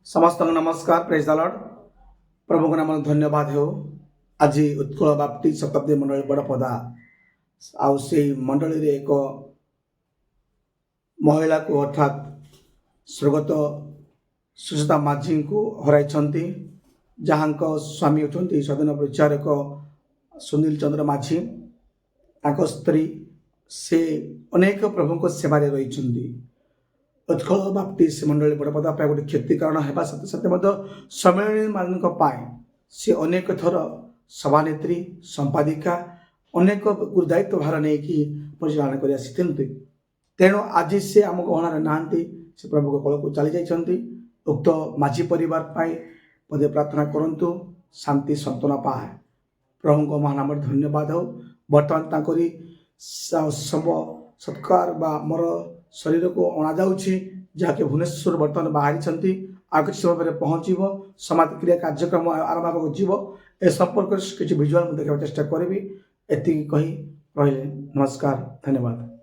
समस्त नमस्कार praise the Lord. प्रभु को नाम धन्यवाद हो। आज उत्कल बाप्टी शताब्दी मंडल बड़पदा आउ से मंडली रे एक महिला को अर्थात स्वर्गत सुचिता माझी को हराई जहाँ स्वामी अच्छा स्वाधीन प्रचारक सुनील चंद्र माझी स्त्री से अनेक प्रभु को सेवार रही उत्कल बाप्टिस्ट मंडली बड़पदा गोटे क्षति कारण होगा साथ साथ सम्मेलन मान सी अनेक थर सभानेत्री संपादिका अनेक दायित्व भार नहीं कि परिचालन कर आसी तेणु आज से आम गहणार नहांती से प्रभु को कल को चली जाइए। उक्त माझी परिवार पदे प्रार्थना करंतु शांति संतना पाए। प्रभु को महानाम धन्यवाद हो। बर्तमान सब सत्कार बा मोर शरीर को अणा जहाँकि भुवनेश्वर बर्तमान बाहरी आ किसी समय पर पहुँचब समाज क्रिया कार्यक्रम आरंभ हो ए संपर्क किसी भिजुआल देखा चेष्टा करी। एति कही रही नमस्कार धन्यवाद।